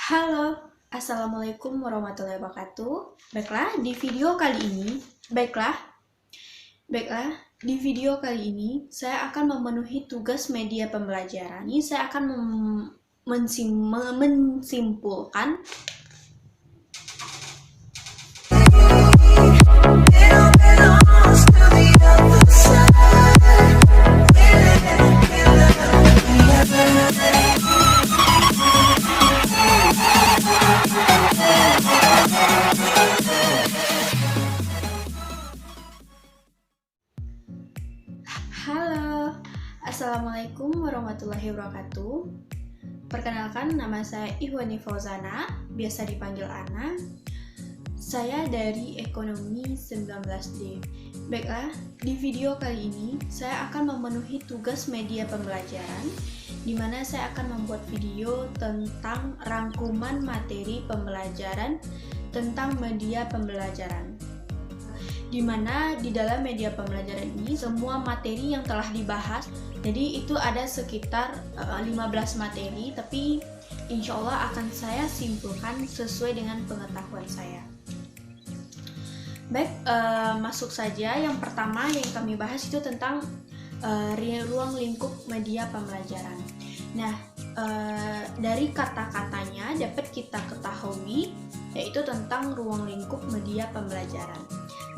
Halo, Assalamualaikum warahmatullahi wabarakatuh. Baiklah, di video kali ini saya akan memenuhi tugas media pembelajaran. Ini saya akan mensimpulkan Halo, Assalamualaikum warahmatullahi wabarakatuh. Perkenalkan, nama saya Ihwani Fauzana, biasa dipanggil Ana. Saya dari Ekonomi 19D. Baiklah, di video kali ini saya akan memenuhi tugas media pembelajaran, di mana saya akan membuat video tentang rangkuman materi pembelajaran tentang media pembelajaran, di mana di dalam media pembelajaran ini semua materi yang telah dibahas, jadi itu ada sekitar 15 materi, tapi insya Allah akan saya simpulkan sesuai dengan pengetahuan saya. Baik, masuk saja. Yang pertama yang kami bahas itu tentang ruang lingkup media pembelajaran. Nah, dari kata-katanya dapat kita ketahui yaitu tentang ruang lingkup media pembelajaran.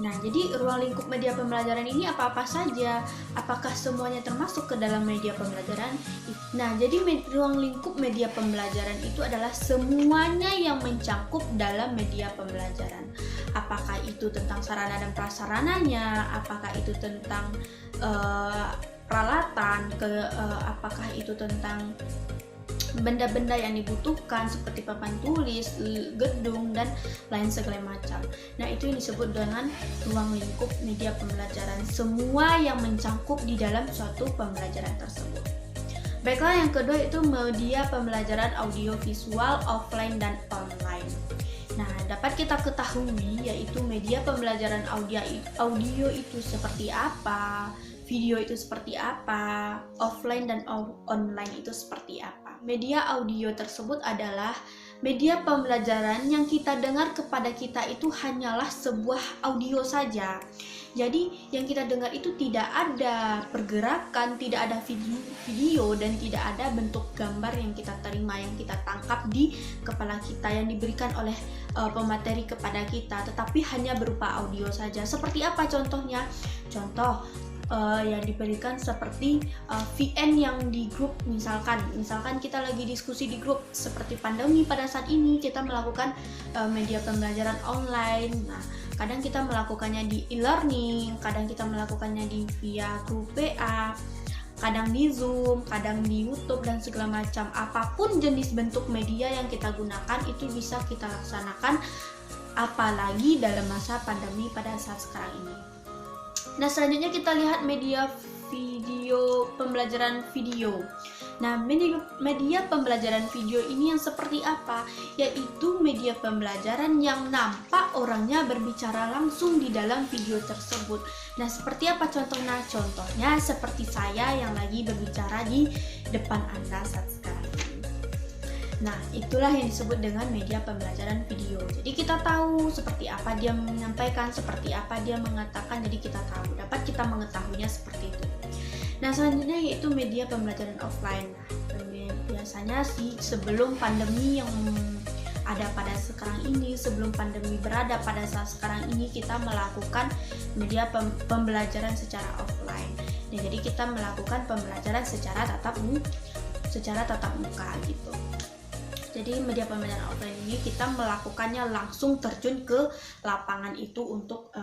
Nah, jadi ruang lingkup media pembelajaran ini apa-apa saja? Apakah semuanya termasuk ke dalam media pembelajaran? Nah, jadi ruang lingkup media pembelajaran itu adalah semuanya yang mencakup dalam media pembelajaran. Apakah itu tentang sarana dan prasarananya? Apakah itu tentang peralatan? Apakah itu tentang benda-benda yang dibutuhkan seperti papan tulis, gedung, dan lain segala macam. Nah, itu yang disebut dengan ruang lingkup media pembelajaran, semua yang mencakup di dalam suatu pembelajaran tersebut. Baiklah, yang kedua itu media pembelajaran audiovisual offline dan online. Nah, dapat kita ketahui yaitu media pembelajaran audio itu seperti apa, video itu seperti apa, offline dan online itu seperti apa. Media audio tersebut adalah media pembelajaran yang kita dengar kepada kita itu hanyalah sebuah audio saja. Jadi yang kita dengar itu tidak ada pergerakan, tidak ada video dan tidak ada bentuk gambar yang kita terima, yang kita tangkap di kepala kita, yang diberikan oleh pemateri kepada kita, tetapi hanya berupa audio saja. Seperti apa contohnya? Contoh yang diberikan seperti VN yang di grup, misalkan kita lagi diskusi di grup seperti pandemi pada saat ini, kita melakukan media pembelajaran online. Nah, kadang kita melakukannya di e-learning, kadang kita melakukannya via grup WA, kadang di Zoom, kadang di YouTube, dan segala macam. Apapun jenis bentuk media yang kita gunakan itu bisa kita laksanakan, apalagi dalam masa pandemi pada saat sekarang ini. Nah, selanjutnya kita lihat media video pembelajaran video. Nah, media pembelajaran video ini yang seperti apa? Yaitu media pembelajaran yang nampak orangnya berbicara langsung di dalam video tersebut. Nah, seperti apa contohnya? Contohnya seperti saya yang lagi berbicara di depan Anda saat sekarang. Nah, itulah yang disebut dengan media pembelajaran video. Jadi kita tahu seperti apa dia menyampaikan, seperti apa dia mengatakan, jadi kita tahu, dapat kita mengetahuinya seperti itu. Nah, selanjutnya yaitu media pembelajaran offline. Biasanya sih sebelum pandemi yang ada pada sekarang ini, sebelum pandemi berada pada saat sekarang ini, kita melakukan media pembelajaran secara offline. Nah, jadi kita melakukan pembelajaran secara tatap muka gitu. Jadi media pembelajaran offline ini kita melakukannya langsung terjun ke lapangan itu untuk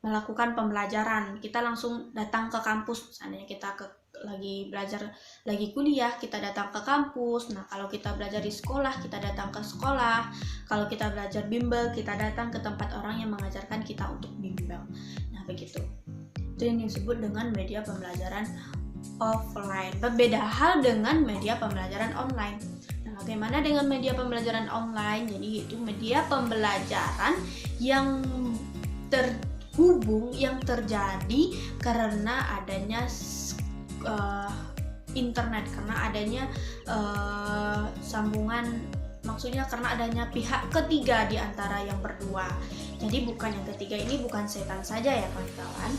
melakukan pembelajaran. Kita langsung datang ke kampus, misalnya kita lagi belajar, lagi kuliah, kita datang ke kampus. Nah, kalau kita belajar di sekolah, kita datang ke sekolah. Kalau kita belajar bimbel, kita datang ke tempat orang yang mengajarkan kita untuk bimbel. Nah, begitu. Itu yang disebut dengan media pembelajaran offline. Berbeda hal dengan media pembelajaran online. Bagaimana dengan media pembelajaran online? Jadi itu media pembelajaran yang terhubung, yang terjadi karena adanya internet, karena adanya sambungan maksudnya karena adanya pihak ketiga di antara yang berdua. Jadi bukan yang ketiga ini bukan setan saja ya kawan-kawan.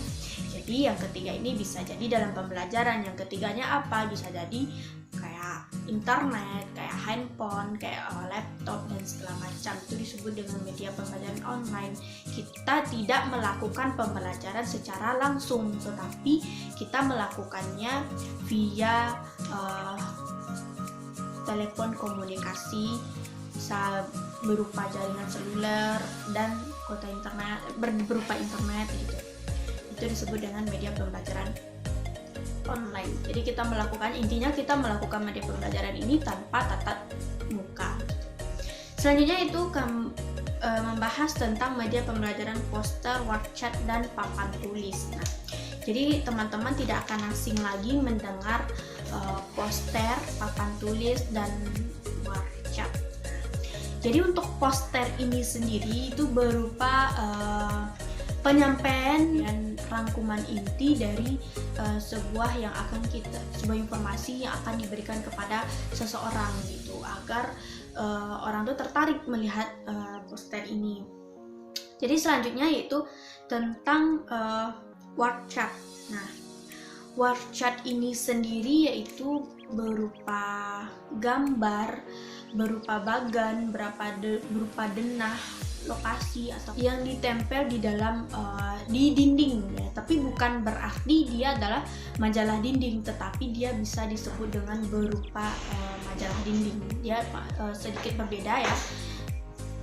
Jadi yang ketiga ini bisa jadi dalam pembelajaran. Yang ketiganya apa? Bisa jadi kayak internet, kayak handphone, kayak laptop dan segala macam. Itu disebut dengan media pembelajaran online. Kita tidak melakukan pembelajaran secara langsung, tetapi kita melakukannya via telepon komunikasi, bisa berupa jaringan seluler dan kuota internet, berupa internet gitu. Itu disebut dengan media pembelajaran online. Jadi intinya kita melakukan media pembelajaran ini tanpa tatap muka. Selanjutnya itu membahas tentang media pembelajaran poster, word chat, dan papan tulis. Nah, jadi teman-teman tidak akan asing lagi mendengar poster, papan tulis, dan word chat. Jadi untuk poster ini sendiri itu berupa penyampaian dan rangkuman inti dari sebuah informasi yang akan diberikan kepada seseorang gitu, agar orang tuh tertarik melihat poster ini. Jadi selanjutnya yaitu tentang word chat. Nah, word chat ini sendiri yaitu berupa gambar, berupa bagan, berupa denah, lokasi atau yang ditempel di dalam di dinding ya. Tapi bukan berarti dia adalah majalah dinding, tetapi dia bisa disebut dengan berupa majalah dinding. Dia sedikit berbeda ya,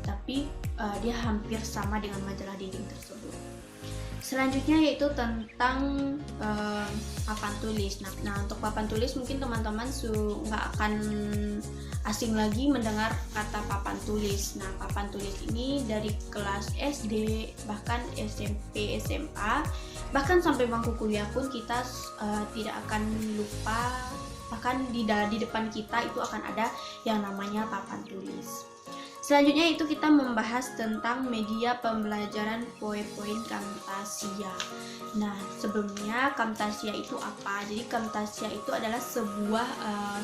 tapi dia hampir sama dengan majalah dinding tersebut. Selanjutnya yaitu tentang papan tulis. Nah, untuk papan tulis mungkin teman-teman nggak akan asing lagi mendengar kata papan tulis. Nah, papan tulis ini dari kelas SD, bahkan SMP, SMA, bahkan sampai bangku kuliah pun kita tidak akan lupa. Bahkan di depan kita itu akan ada yang namanya papan tulis. Selanjutnya itu kita membahas tentang media pembelajaran PowerPoint Camtasia. Nah, sebelumnya Camtasia itu apa? Jadi Camtasia itu adalah sebuah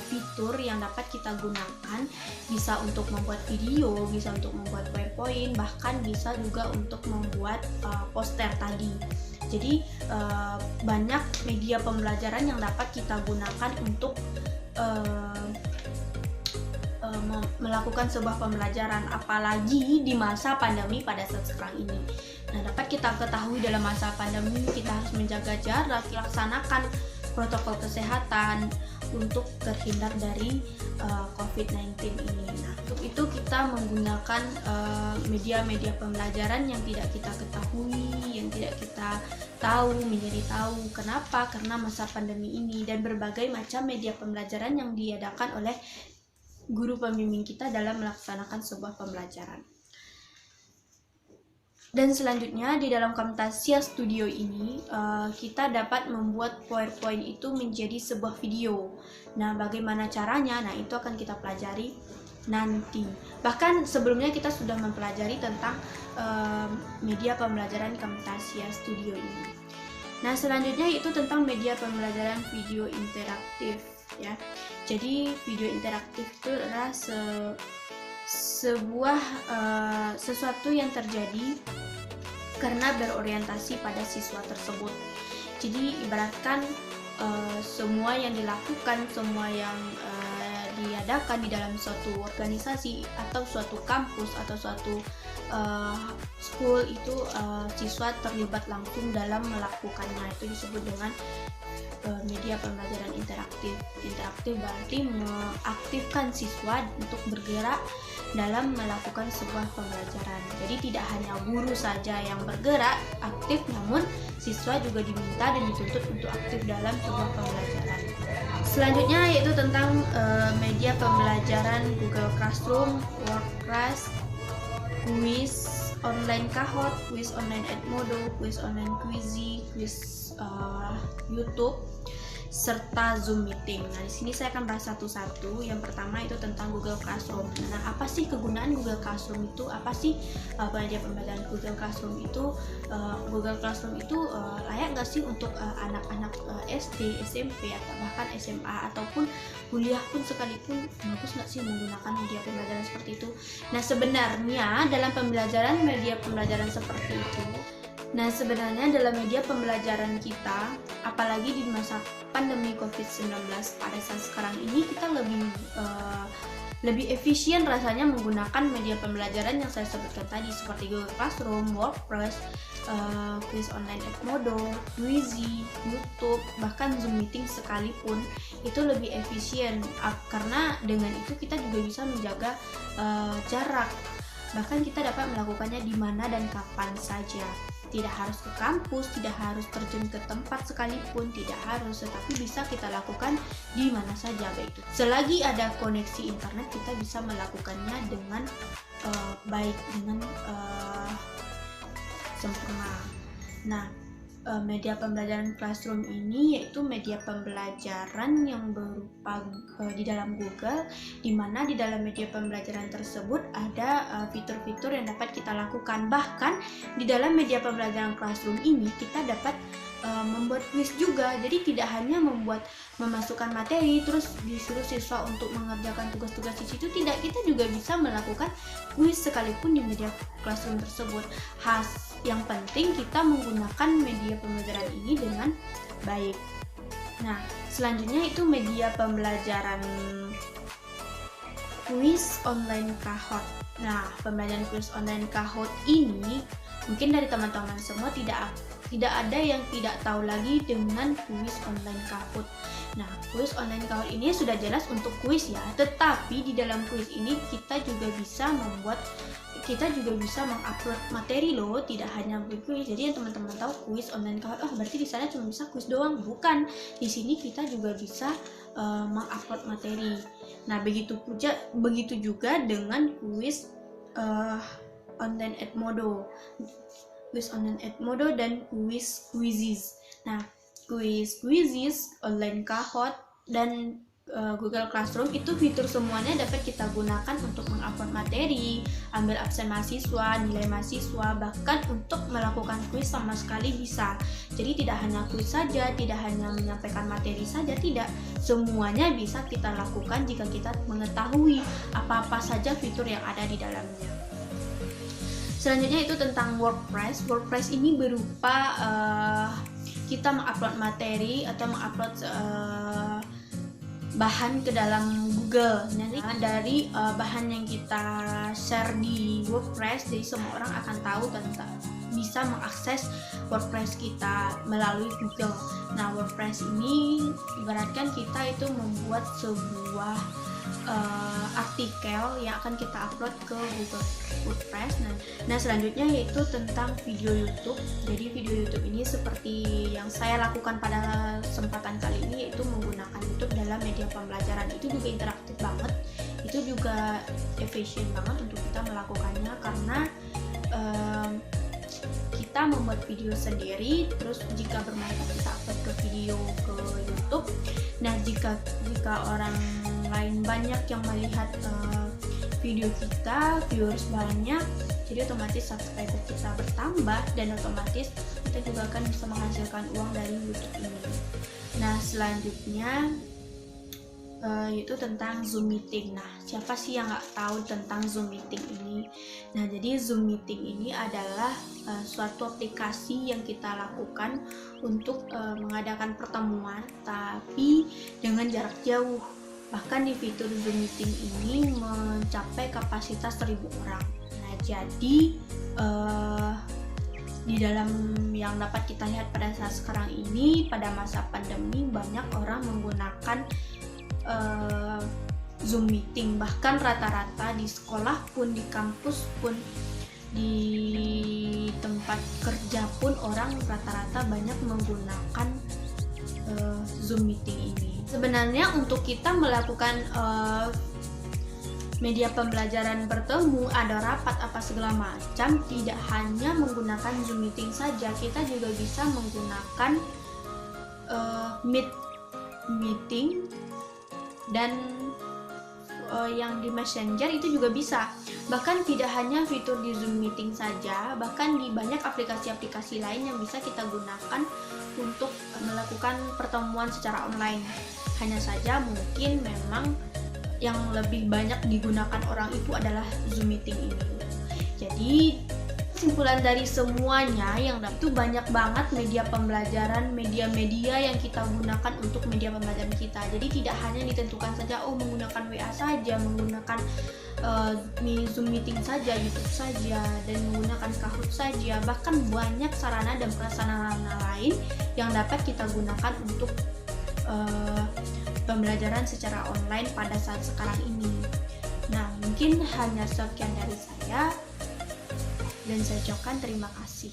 fitur yang dapat kita gunakan, bisa untuk membuat video, bisa untuk membuat PowerPoint, bahkan bisa juga untuk membuat poster tadi. Jadi banyak media pembelajaran yang dapat kita gunakan untuk melakukan sebuah pembelajaran, apalagi di masa pandemi pada saat sekarang ini. Nah, dapat kita ketahui dalam masa pandemi kita harus menjaga jarak, laksanakan protokol kesehatan untuk terhindar dari COVID-19 ini. Nah, untuk itu kita menggunakan media-media pembelajaran yang tidak kita ketahui, yang tidak kita tahu, menjadi tahu. Kenapa? Karena masa pandemi ini dan berbagai macam media pembelajaran yang diadakan oleh guru pembimbing kita dalam melaksanakan sebuah pembelajaran. Dan selanjutnya di dalam Camtasia Studio ini kita dapat membuat PowerPoint itu menjadi sebuah video. Nah, bagaimana caranya? Nah, itu akan kita pelajari nanti. Bahkan sebelumnya kita sudah mempelajari tentang media pembelajaran Camtasia Studio ini. Nah, selanjutnya itu tentang media pembelajaran video interaktif ya. Jadi video interaktif itu adalah sebuah sesuatu yang terjadi karena berorientasi pada siswa tersebut. Jadi ibaratkan semua yang dilakukan, semua yang diadakan di dalam suatu organisasi atau suatu kampus atau suatu school itu siswa terlibat langsung dalam melakukannya. Itu disebut dengan media pembelajaran interaktif. Interaktif berarti mengaktifkan siswa untuk bergerak dalam melakukan sebuah pembelajaran. Jadi tidak hanya guru saja yang bergerak aktif, namun siswa juga diminta dan dituntut untuk aktif dalam sebuah pembelajaran. Selanjutnya yaitu tentang media pembelajaran Google Classroom, WordClass, Quiz online Kahoot, Quiz online Edmodo, Quiz online Quizzy, Quiz YouTube. serta Zoom Meeting. Nah, di sini saya akan bahas satu-satu. Yang pertama itu tentang Google Classroom. Nah, apa sih kegunaan Google Classroom itu? Apa sih penyedia pembelajaran Google Classroom itu? Google Classroom itu layak nggak sih untuk anak-anak SD, SMP, atau bahkan SMA ataupun kuliah pun sekalipun? Bagus nggak sih menggunakan media pembelajaran seperti itu? Nah, sebenarnya dalam media pembelajaran seperti itu, dalam media pembelajaran kita, apalagi di masa pandemi COVID-19 pada saat sekarang ini, kita lebih efisien rasanya menggunakan media pembelajaran yang saya sebutkan tadi, seperti Google Classroom, WordPress, Quiz Online Edmodo, Quizy, YouTube, bahkan Zoom Meeting sekalipun itu lebih efisien, karena dengan itu kita juga bisa menjaga jarak. Bahkan kita dapat melakukannya di mana dan kapan saja. Tidak harus ke kampus, tidak harus terjun ke tempat sekalipun, tidak harus, tetapi bisa kita lakukan di mana saja. Baik itu selagi ada koneksi internet, kita bisa melakukannya dengan baik, dengan sempurna. Nah, media pembelajaran Classroom ini yaitu media pembelajaran yang berupa di dalam Google, di mana di dalam media pembelajaran tersebut ada fitur-fitur yang dapat kita lakukan. Bahkan di dalam media pembelajaran Classroom ini kita dapat membuat quiz juga. Jadi tidak hanya memasukkan materi terus disuruh siswa untuk mengerjakan tugas-tugas di situ, tidak, kita juga bisa melakukan quiz sekalipun di media Classroom tersebut. Yang penting kita menggunakan media pembelajaran ini dengan baik. Nah, selanjutnya itu media pembelajaran Quiz Online Kahoot. Nah, pembelajaran Quiz Online Kahoot ini mungkin dari teman-teman semua tidak ada yang tidak tahu lagi dengan Quiz Online Kahoot. Nah, Quiz Online Kahoot ini sudah jelas untuk quiz ya, tetapi di dalam quiz ini kita juga bisa mengupload materi loh, tidak hanya quiz. Jadi yang teman-teman tahu Quiz Online Kahoot, berarti di sana cuma bisa quiz doang, bukan. Di sini kita juga bisa mengupload materi. Nah, begitu juga dengan Quiz Online Edmodo. Quiz Online Edmodo dan Quizizz. Nah, Quizizz, Online Kahoot, dan Google Classroom itu fitur semuanya dapat kita gunakan untuk mengupload materi, ambil absen mahasiswa, nilai mahasiswa, bahkan untuk melakukan quiz sama sekali bisa. Jadi tidak hanya quiz saja, tidak hanya menyampaikan materi saja, tidak. Semuanya bisa kita lakukan jika kita mengetahui apa-apa saja fitur yang ada di dalamnya. Selanjutnya itu tentang WordPress. WordPress ini berupa kita mengupload materi atau mengupload bahan ke dalam Google. Jadi dari bahan yang kita share di WordPress, jadi semua orang akan tahu tentang, bisa mengakses WordPress kita melalui Google. Nah, WordPress ini ibaratkan kita itu membuat sebuah artikel yang akan kita upload ke Google WordPress. Nah, selanjutnya yaitu tentang video YouTube. Jadi video YouTube ini seperti yang saya lakukan pada kesempatan kali ini, yaitu menggunakan YouTube dalam media pembelajaran. Itu juga interaktif banget, itu juga efisien banget untuk kita melakukannya, karena kita membuat video sendiri, terus jika bermanfaat kita upload ke YouTube. Nah, jika orang lain banyak yang melihat video kita, viewers banyak, jadi otomatis subscriber kita bertambah dan otomatis kita juga akan bisa menghasilkan uang dari YouTube ini. Nah, selanjutnya yaitu tentang Zoom Meeting. Nah, siapa sih yang nggak tahu tentang Zoom Meeting ini? Nah, jadi Zoom Meeting ini adalah suatu aplikasi yang kita lakukan untuk mengadakan pertemuan, tapi dengan jarak jauh. Bahkan di fitur Zoom Meeting ini mencapai kapasitas 1000 orang. Nah, jadi di dalam yang dapat kita lihat pada saat sekarang ini, pada masa pandemi, banyak orang menggunakan Zoom Meeting. Bahkan rata-rata di sekolah pun, di kampus pun, di tempat kerja pun, orang rata-rata banyak menggunakan Zoom Meeting ini. Sebenarnya untuk kita melakukan media pembelajaran bertemu, ada rapat apa segala macam, tidak hanya menggunakan Zoom Meeting saja, kita juga bisa menggunakan Meet. Meeting, dan yang di Messenger itu juga bisa. Bahkan tidak hanya fitur di Zoom Meeting saja, bahkan di banyak aplikasi-aplikasi lain yang bisa kita gunakan untuk melakukan pertemuan secara online. Hanya saja mungkin memang yang lebih banyak digunakan orang itu adalah Zoom Meeting ini. Jadi kesimpulan dari semuanya yang itu banyak banget media pembelajaran, media-media yang kita gunakan untuk media pembelajaran kita. Jadi tidak hanya ditentukan saja menggunakan WA saja, menggunakan Zoom Meeting saja, YouTube saja, dan menggunakan Kahoot saja. Bahkan banyak sarana dan prasarana lain yang dapat kita gunakan untuk pembelajaran secara online pada saat sekarang ini. Nah, mungkin hanya sekian dari saya. Dan saya ucapkan terima kasih.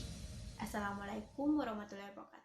Assalamualaikum warahmatullahi wabarakatuh.